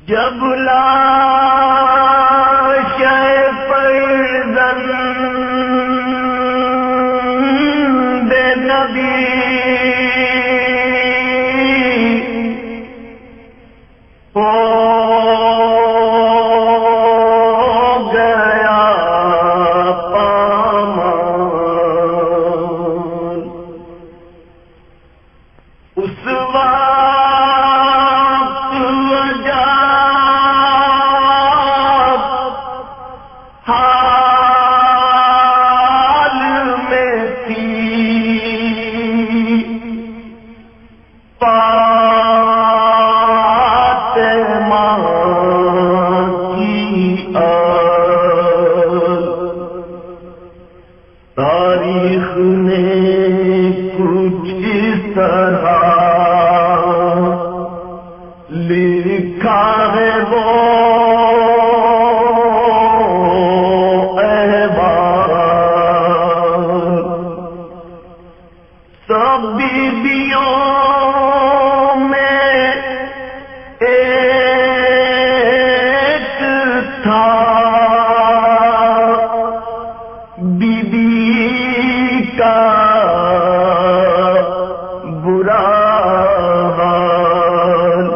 جب لاش فرزند نبی ہو گیا پامال، اس وقت عجب حال میں تھی فاطمہ کی آل، تاریخ نے کچھ اس طرح لکھا ہے وہ احباب، سب بیویوں میں ایک تھا بی بی کا برا حال،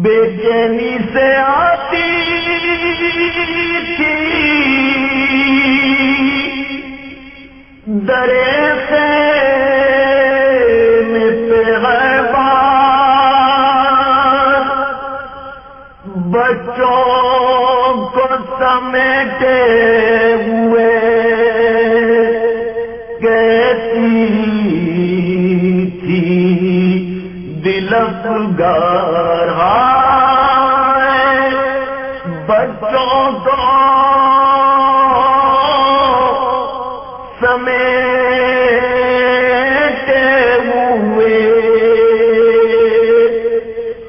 بے چینی سے آتی تھی درے خیمے پہ غیبان، بچوں کو سمیٹے ہوئے کہتی تھی دل افگار، بچوں کو سمیٹے ہوئے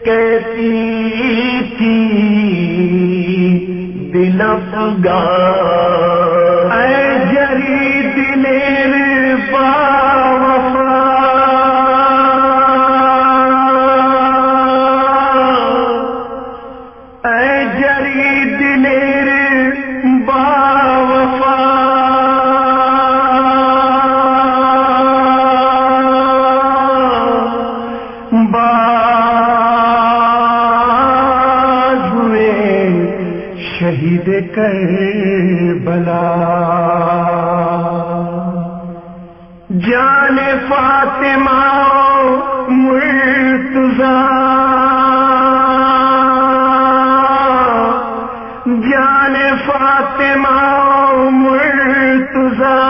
کہتی تھی دل افگار، اے جری دلیر باوفا، اے جری دلیر باوفا، شہید کربلا، جان فاطمہ مرتضیٰ، جان فاطمہ مرتضیٰ،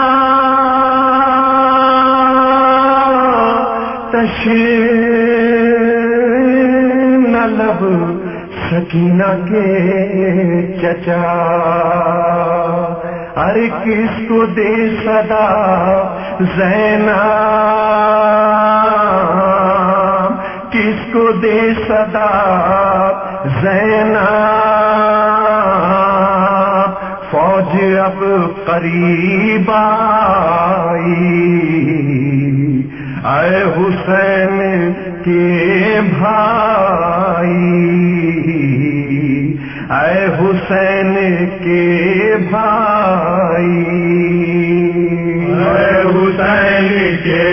تشن لب سکینہ کے چچا، ہر کس کو دے صدا زینب، کس کو دے صدا زینب، فوج اب قریب آئی، اے حسین کے بھائی، اے حسین کے بھائی، اے حسین کے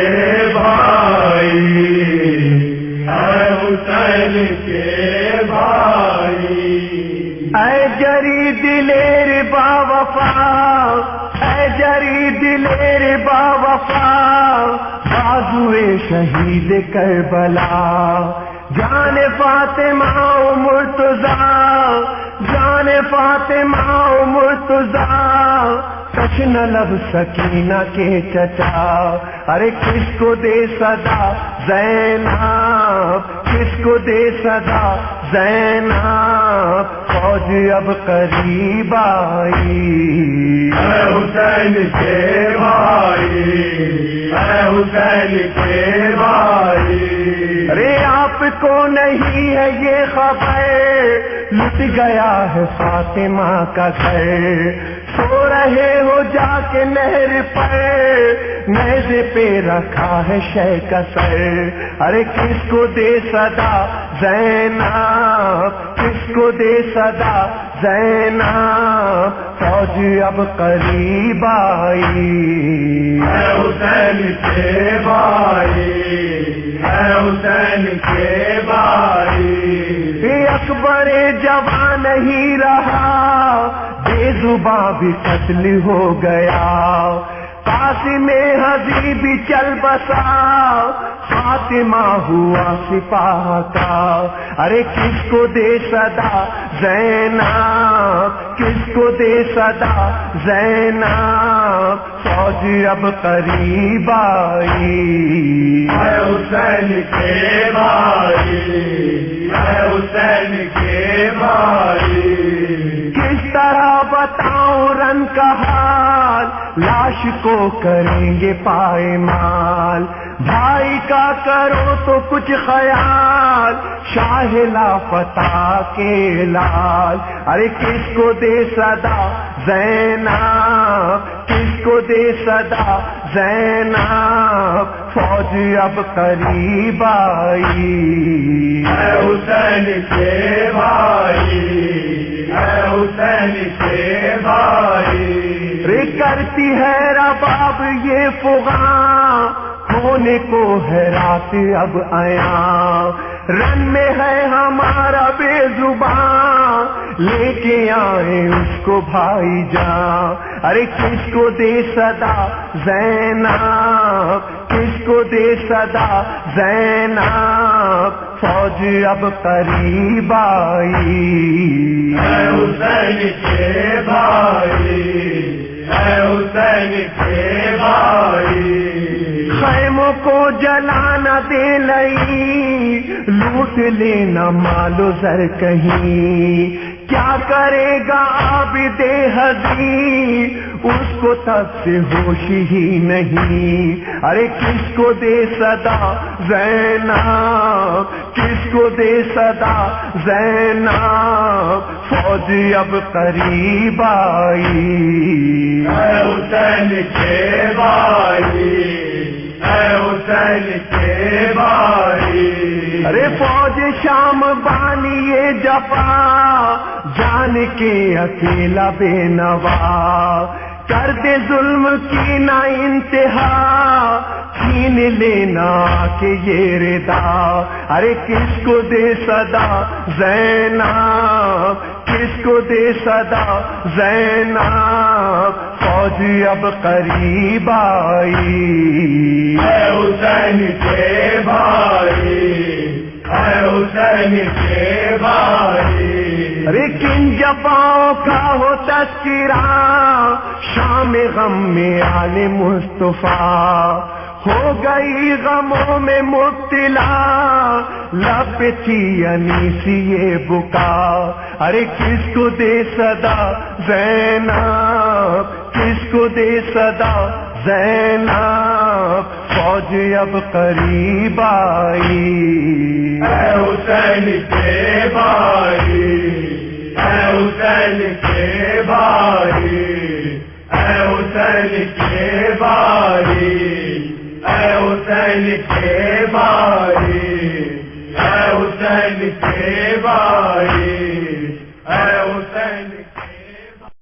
بھائی، اے حسین کے بھائی، اے جری دلیر باوفا، اے جری دلیر باوفا، بازوئے شہید کربلا، جان فاطمہ مرتضیٰ، جان فاطمہ مرتضیٰ، کشن لب سکینہ کے چچا، ارے کس کو دے صدا زینب، کس کو دے صدا زینب، فوج اب قریب آئی، اے حسین کے بھائی، اے حسین کے بھائی، ارے آپ کو نہیں ہے یہ خبر، لٹ گیا ہے فاطمہ کا گھر، سو رہے ہو جا کے نہر پر، نیزے پہ رکھا ہے شے کا سر، ارے کس کو دے صدا زینب، کس کو دے صدا زینب، فوج اب قریب آئی، اے حسین کے بھائی، اے حسین کے بھائی، اکبر جوان نہیں رہا، بے زباں بھی قتل ہو گیا، قاسم حضیب چل بسا، فاطمہ ہوا سپاہ کا، ارے کس کو دے صدا زینب، کس کو دے صدا زینب، فوج اب قریب آئی، اے حسین کے بھائی، اے حسین کے بھائی، کس طرح بتاؤں رن کا حال، لاش کو کریں گے پائمال، بھائی کا کرو تو کچھ خیال، شاہ لاپتہ کے لال، ارے کس کو دے صدا زینب، کس کو دے صدا زینب، فوج اب قریب آئی، اے حسین کے بھائی، اے حسین کے بھائی، رے کرتی ہے رباب یہ فغاں، ہونے کو ہے رات اب آیا، رن میں ہے ہمارا بے زبان، لے کے آئے اس کو بھائی جان، ارے کس کو دے صدا زینب، کس کو دے صدا زینب، فوج اب قریب آئی، اے حسین کے بھائی، اے حسین کے بھائی، خیموں کو جلانا دے لئی، لوٹ لینا مال و زر کہیں، کیا کرے گا عابد ہدی، اس کو تب سے ہوش ہی نہیں، ارے کس کو دے صدا زینب، کس کو دے صدا زینب، فوج اب قریب آئی، اے حسین کے بھائی، اے حسین کے بھائی، ارے فوج شام بانیے جفا، جان کے اکیلا بے نوا، کر دے ظلم کی نہ انتہا، چھین لینا کہ یہ ردا، ارے کس کو دے صدا زینب، کس کو دے صدا زینب، فوج اب قریب آئی، اے حسین کے بھائی، اے حسین کے بھائی، ارے کن جفاؤں کا ہو تذکرہ، شام غم میں آل مصطفیٰ، ہو گئی غموں میں مبتلا، لب تھی انیسی یہ بکا، ارے کس کو دے صدا زینب، کس کو دے صدا زینب، فوج اب قریب آئی، اے حسین کے بھائی، اے حسین کے بھائی، اے حسین کے بھائی، اے حسین کے بھائی، اے حسین کے بھائی۔